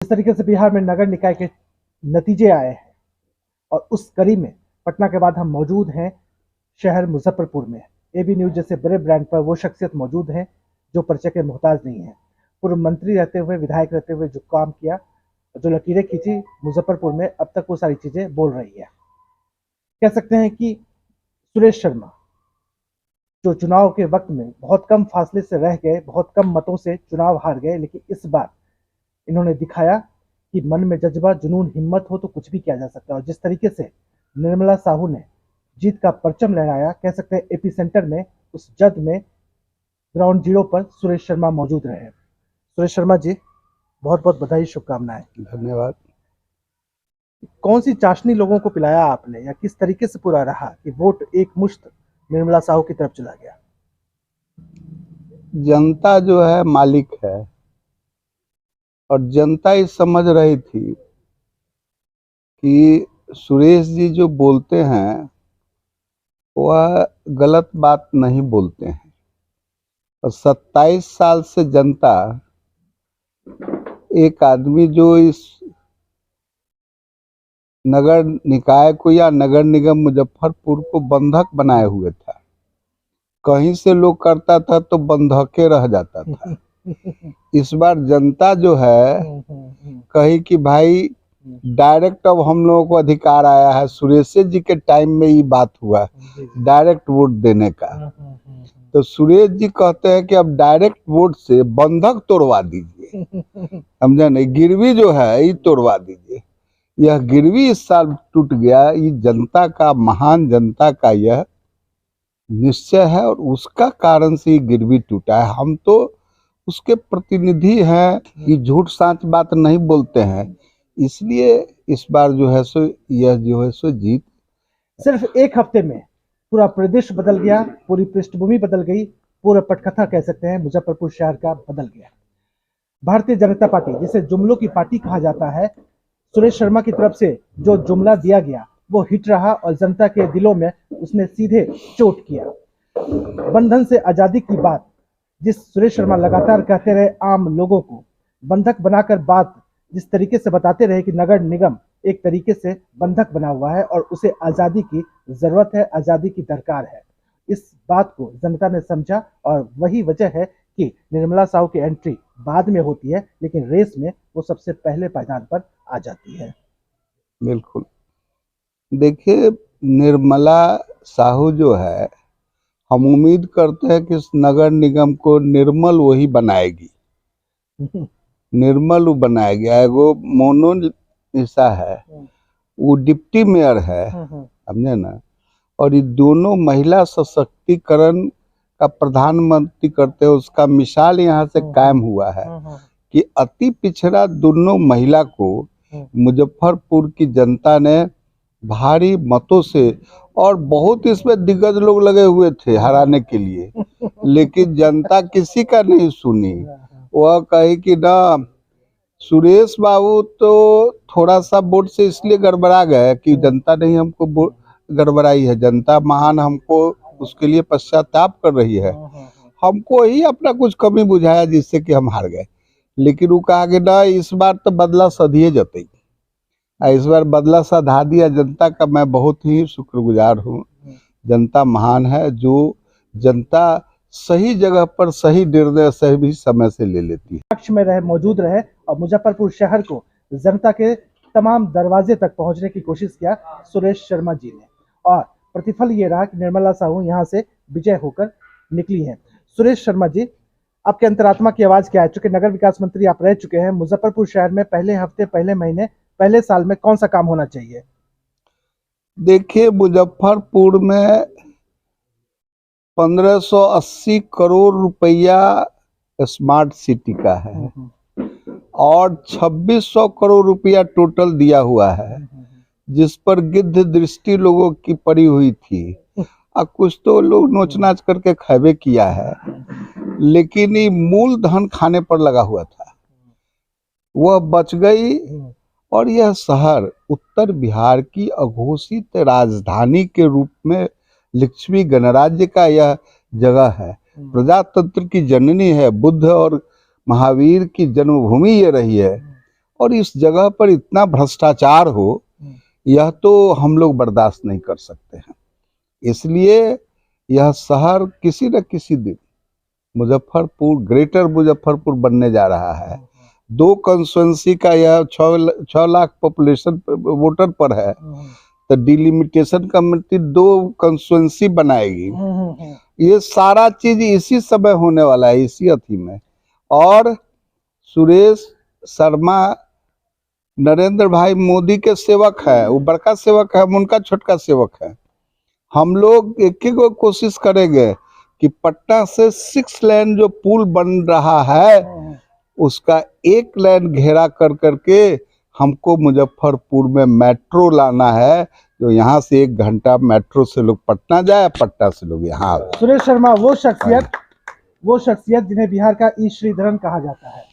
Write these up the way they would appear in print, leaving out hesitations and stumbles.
जिस तरीके से बिहार में नगर निकाय के नतीजे आए हैं और उस कड़ी में पटना के बाद हम मौजूद हैं शहर मुजफ्फरपुर में। एबी न्यूज जैसे बड़े ब्रांड पर वो शख्सियत मौजूद हैं जो परिचय के मोहताज नहीं है। पूर्व मंत्री रहते हुए, विधायक रहते हुए जो काम किया, जो लकीरें खींची मुजफ्फरपुर में, अब तक वो सारी चीजें बोल रही है। कह सकते हैं कि सुरेश शर्मा जो चुनाव के वक्त में बहुत कम फासले से रह गए, बहुत कम मतों से चुनाव हार गए, लेकिन इस बार इन्होंने दिखाया कि मन में जज्बा, जुनून, हिम्मत हो तो कुछ भी किया जा सकता है। और जिस तरीके से निर्मला साहू ने जीत का परचम लहराया, कह सकते हैं एपी सेंटर में, उस जद में ग्राउंड जीरो पर सुरेश शर्मा मौजूद रहे। सुरेश शर्मा जी, बहुत बहुत बधाई, शुभकामनाएं। धन्यवाद। कौन सी चाशनी लोगों को पिलाया आपने, या किस तरीके से पूरा रहा कि वोट एक मुश्त निर्मला साहू की तरफ चला गया? जनता जो है मालिक है, और जनता ये समझ रही थी कि सुरेश जी जो बोलते हैं वह गलत बात नहीं बोलते हैं। और 27 साल से जनता एक आदमी जो इस नगर निकाय को या नगर निगम मुजफ्फरपुर को बंधक बनाए हुए था, कहीं से लोग करता था तो बंधके रह जाता था। इस बार जनता जो है कही कि भाई डायरेक्ट अब हम लोगों को अधिकार आया है। सुरेश जी के टाइम में ये बात हुआ डायरेक्ट वोट देने का, तो सुरेश जी कहते हैं कि अब डायरेक्ट वोट से बंधक तोड़वा दीजिए, समझे नहीं, गिरवी जो है ये तोड़वा दीजिए। यह गिरवी इस साल टूट गया। ये जनता का, महान जनता का यह निश्चय है और उसका कारण से ये गिरवी टूटा है। हम तो उसके प्रतिनिधि हैं, ये झूठ साच बात नहीं बोलते हैं, इसलिए इस बार जो है सो यह जो है सो जीत। सिर्फ एक हफ्ते में पूरा प्रदेश बदल गया, पूरी पृष्ठभूमि बदल गई, पूरा पटकथा कह सकते हैं मुजफ्फरपुर शहर का बदल गया। भारतीय जनता पार्टी, जिसे जुमलों की पार्टी कहा जाता है, सुरेश शर्मा की तरफ से जो जुमला दिया गया वो हिट रहा और जनता के दिलों में उसने सीधे चोट किया। बंधन से आजादी की बात जिस सुरेश शर्मा लगातार कहते रहे, आम लोगों को बंधक बनाकर बात जिस तरीके से बताते रहे कि नगर निगम एक तरीके से बंधक बना हुआ है और उसे आजादी की जरूरत है, आजादी की दरकार है, इस बात को जनता ने समझा। और वही वजह है कि निर्मला साहू की एंट्री बाद में होती है, लेकिन रेस में वो सबसे पहले पायदान पर आ जाती है। बिल्कुल। देखिए, निर्मला साहू जो है, हम उम्मीद करते हैं कि इस नगर निगम को निर्मल वही बनाएगी, निर्मल वो बनाएगी। एगो मोनो निशा है, वो डिप्टी मेयर है, समझे ना। और ये दोनों महिला सशक्तिकरण का प्रधानमंत्री करते हैं, उसका मिसाल यहाँ से कायम हुआ है कि अति पिछड़ा दोनों महिला को मुजफ्फरपुर की जनता ने भारी मतों से, और बहुत इसमें दिग्गज लोग लगे हुए थे हराने के लिए, लेकिन जनता किसी का नहीं सुनी। वह कही कि ना, सुरेश बाबू तो थोड़ा सा वोट से इसलिए गड़बड़ा गए कि जनता नहीं हमको गड़बड़ाई है, जनता महान हमको उसके लिए पश्चाताप कर रही है, हमको ही अपना कुछ कमी बुझाया जिससे कि हम हार गए। लेकिन वो कहा कि ना, इस बार तो बदला सधिए जते, इस बार बदला साधा दिया जनता का। मैं बहुत ही शुक्रगुजार हूँ। जनता महान है, जो जनता सही जगह पर सही निर्णय सही समय से ले लेती है। पक्ष में रहे, मौजूद रहे और मुजफ्फरपुर शहर को जनता के तमाम दरवाजे तक पहुंचने की कोशिश किया सुरेश शर्मा जी ने, और प्रतिफल ये रहा कि निर्मला साहू यहां से विजय होकर निकली हैं। सुरेश शर्मा जी, आपके अंतरात्मा की आवाज क्या है? चूंकि नगर विकास मंत्री आप रह चुके हैं, मुजफ्फरपुर शहर में पहले हफ्ते, पहले महीने, पहले साल में कौन सा काम होना चाहिए? देखिए, मुजफ्फरपुर में 1580 करोड़ रुपया स्मार्ट सिटी का है और 2600 करोड़ रुपया टोटल दिया हुआ है, जिस पर गिद्ध दृष्टि लोगों की पड़ी हुई थी। अब कुछ तो लोग नोच नाच करके खैबे किया है, लेकिन ये मूलधन खाने पर लगा हुआ था, वह बच गई। और यह शहर उत्तर बिहार की अघोषित राजधानी के रूप में लक्ष्मी गणराज्य का यह जगह है, प्रजातंत्र की जननी है, बुद्ध और महावीर की जन्मभूमि ये रही है। और इस जगह पर इतना भ्रष्टाचार हो, यह तो हम लोग बर्दाश्त नहीं कर सकते हैं। इसलिए यह शहर किसी न किसी दिन मुजफ्फरपुर, ग्रेटर मुजफ्फरपुर बनने जा रहा है। 2 कंस्टिट्यूंसी का यह 6 लाख पॉपुलेशन वोटर पर है, तो डिलिमिटेशन कमेटी 2 कंस्टिट्यूंसी बनाएगी। ये सारा चीज इसी समय होने वाला है, इसी अथी में। और सुरेश शर्मा नरेंद्र भाई मोदी के सेवक है, वो बड़का सेवक है, हम उनका छोटका सेवक है। हम लोग एक ही कोशिश करेंगे कि पटना से 6 लेन जो पुल बन रहा है उसका 1 लेन घेरा कर करके हमको मुजफ्फरपुर में मेट्रो लाना है, जो यहाँ से 1 घंटा मेट्रो से लोग पटना जाए, पटना से लोग यहाँ आए। सुरेश शर्मा वो शख्सियत जिन्हें बिहार का ई श्रीधरन कहा जाता है।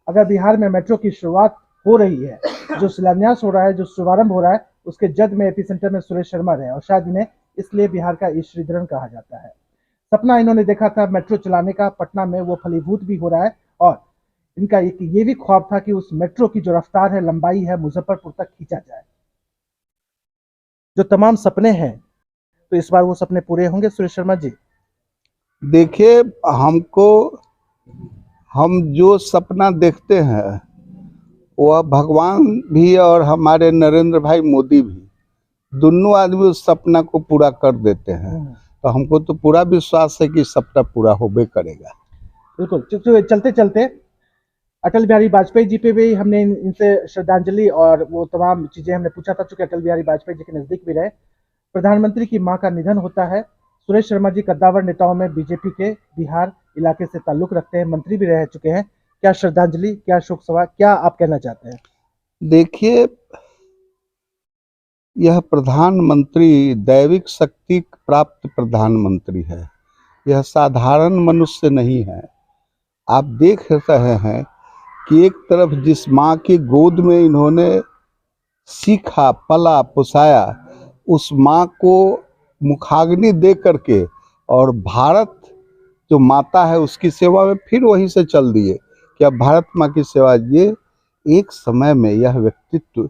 अगर बिहार में मेट्रो की शुरुआत हो रही है, जो शिलान्यास हो रहा है, जो शुभारंभ हो रहा है, उसके जद में एपीसेंटर में सुरेश शर्मा रहे और शायद इन्हें इसलिए बिहार का ई श्रीधरन कहा जाता है। सपना इन्होंने देखा था मेट्रो चलाने का, पटना में वो फलीभूत भी हो रहा है और इनका ये भी ख्वाब था कि उस मेट्रो की जो रफ्तार है, लंबाई है, मुजफ्फरपुर तक खींचा जाए। जो तमाम सपने हैं, तो इस बार वो सपने पूरे होंगे सुरेश शर्मा जी? देखिए, हम जो सपना देखते हैं वह भगवान भी और हमारे नरेंद्र भाई मोदी भी, दोनों आदमी उस सपना को पूरा कर देते हैं। तो हमको तो पूरा विश्वास है कि सपना पूरा होबे करेगा। बिल्कुल। चलते चलते अटल बिहारी वाजपेयी जी पे भी हमने इनसे श्रद्धांजलि और वो तमाम चीजें हमने पूछा था, चूंकि अटल बिहारी वाजपेयी जी के नजदीक भी रहे। प्रधानमंत्री की मां का निधन होता है। सुरेश शर्मा जी कद्दावर नेताओं में बीजेपी के बिहार इलाके से ताल्लुक रखते हैं, मंत्री भी रह चुके हैं। क्या श्रद्धांजलि, क्या शोक सभा, क्या आप कहना चाहते हैं? देखिए, यह प्रधानमंत्री दैविक शक्ति प्राप्त प्रधानमंत्री है, यह साधारण मनुष्य नहीं है। आप देख रहे हैं कि एक तरफ जिस माँ की गोद में इन्होंने सीखा, पला, पुसाया, उस माँ को मुखाग्नि दे करके और भारत जो माता है उसकी सेवा में फिर वहीं से चल दिए कि अब भारत माँ की सेवा। ये एक समय में यह व्यक्तित्व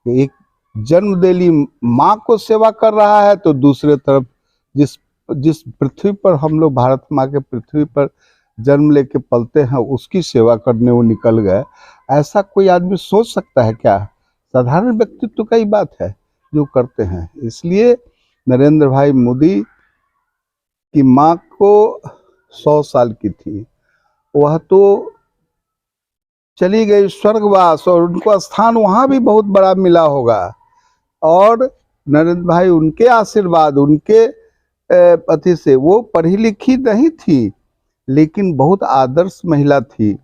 एक जन्मदेली माँ को सेवा कर रहा है, तो दूसरे तरफ जिस पृथ्वी पर हम लोग भारत माँ के पृथ्वी पर जन्म लेके पलते हैं उसकी सेवा करने वो निकल गए। ऐसा कोई आदमी सोच सकता है क्या? साधारण व्यक्तित्व का ही बात है जो करते हैं। इसलिए नरेंद्र भाई मोदी की माँ को 100 साल की थी, वह तो चली गई स्वर्गवास और उनको स्थान वहाँ भी बहुत बड़ा मिला होगा। और नरेंद्र भाई उनके आशीर्वाद, उनके पति से, वो पढ़ी लिखी नहीं थी लेकिन बहुत आदर्श महिला थी।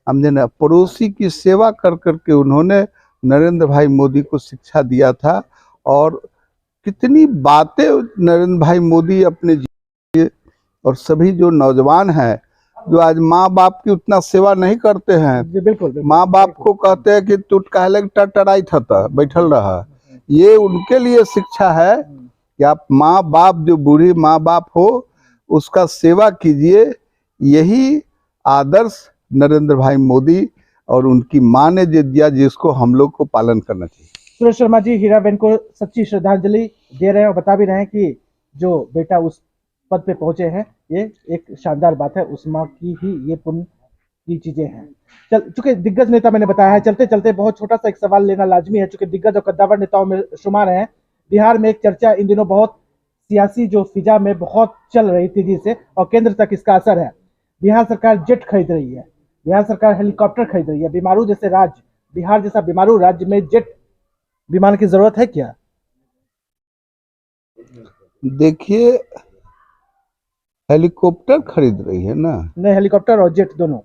हमने ना पड़ोसी की सेवा कर करके उन्होंने नरेंद्र भाई मोदी को शिक्षा दिया था। और कितनी बातें नरेंद्र भाई मोदी अपने जीवन, और सभी जो नौजवान हैं जो आज माँ बाप की उतना सेवा नहीं करते हैं, बिल्कुल। माँ बाप को कहते हैं कि तू कहले टटराई था बैठल रहा। ये उनके लिए शिक्षा है कि आप माँ बाप, जो बूढ़ी माँ बाप हो, उसका सेवा कीजिए। यही आदर्श नरेंद्र भाई मोदी और उनकी माँ ने जो दिया, जिसको हम लोग को पालन करना चाहिए। सुरेश शर्मा जी हीराबेन को सच्ची श्रद्धांजलि दे रहे हैं और बता भी रहे हैं कि जो बेटा उस पद पे पहुंचे हैं, ये एक शानदार बात है, उस माँ की ही ये पुण्य की चीजें हैं। चूंकि दिग्गज नेता मैंने बताया है, चलते चलते बहुत छोटा सा एक सवाल लेना लाजमी है, चूंकि दिग्गज और कद्दावर नेताओं में शुमार हैं। बिहार में एक चर्चा इन दिनों बहुत सियासी जो फिजा में बहुत चल रही तेजी से और केंद्र तक इसका असर है। बिहार सरकार जेट खरीद रही है, बिहार सरकार हेलीकॉप्टर खरीद रही है। बीमारू जैसे राज्य, बिहार जैसा बीमारू राज्य में जेट विमान की जरूरत है क्या? देखिए, हेलीकॉप्टर खरीद रही है ना? नहीं, हेलीकॉप्टर और जेट दोनों।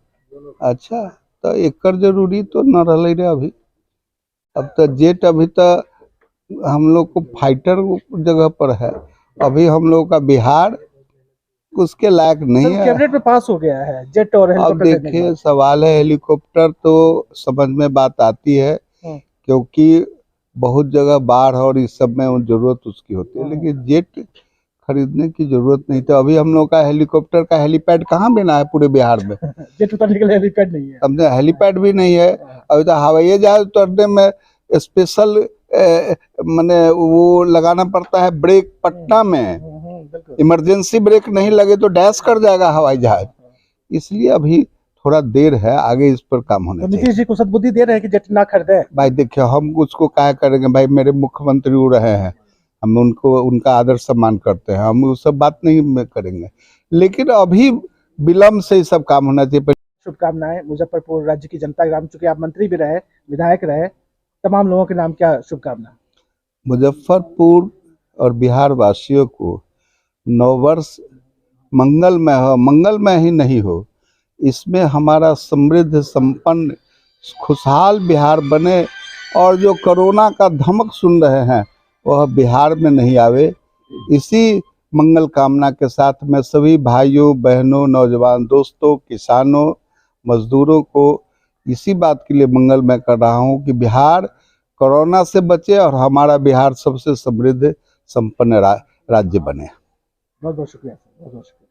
अच्छा, तो एकर जरूरी तो न रहा रे अभी। अब तो जेट, अभी तो हम लोग को फाइटर जगह पर है, अभी हम लोग का बिहार उसके लायक नहीं है। कैबिनेट में पास हो गया है जेट और हेलीकॉप्टर। अब देखिए, सवाल है, हेलीकॉप्टर तो समझ में बात आती है क्योंकि बहुत जगह बाढ़ और इस सब में जरूरत उसकी होती है, लेकिन जेट खरीदने की जरूरत नहीं। तो अभी हम लोग का हेलीकॉप्टर का हेलीपैड कहाँ बना है पूरे बिहार में? जेट उतारने के लिए हेलीपैड नहीं है। हमने हेलीपैड भी नहीं है। अभी तो हवाई जहाज उतरने में स्पेशल माने वो लगाना पड़ता है ब्रेक पटना में। बिल्कुल। इमरजेंसी ब्रेक नहीं लगे तो डैश कर जाएगा हवाई जहाज। इसलिए अभी थोड़ा देर है, आगे इस पर काम होना तो चाहिए। नीतीश जी को सद्बुद्धि दे रहे हैं कि जेट ना खरीदे। भाई देखिए, हम उसको क्या करेंगे भाई, मेरे मुख्यमंत्री उड़ रहे हैं, हम उनको उनका आदर सम्मान करते हैं, हम वो सब बात नहीं करेंगे, लेकिन अभी विलम्ब से ही सब काम होना चाहिए। शुभकामनाएं मुजफ्फरपुर राज्य की जनता के नाम, चूंकि आप मंत्री भी रहे, विधायक रहे, तमाम लोगों के नाम क्या शुभकामना? मुजफ्फरपुर और बिहार वासियों को नववर्ष मंगलमय हो, मंगलमय ही नहीं हो, इसमें हमारा समृद्ध संपन्न खुशहाल बिहार बने, और जो कोरोना का धमक सुन रहे हैं वह बिहार में नहीं आवे। इसी मंगल कामना के साथ मैं सभी भाइयों बहनों नौजवान दोस्तों किसानों मजदूरों को इसी बात के लिए मंगलमय कर रहा हूं कि बिहार कोरोना से बचे और हमारा बिहार सबसे समृद्ध संपन्न राज्य बने। बहुत बहुत शुक्रिया, बहुत बहुत शुक्रिया।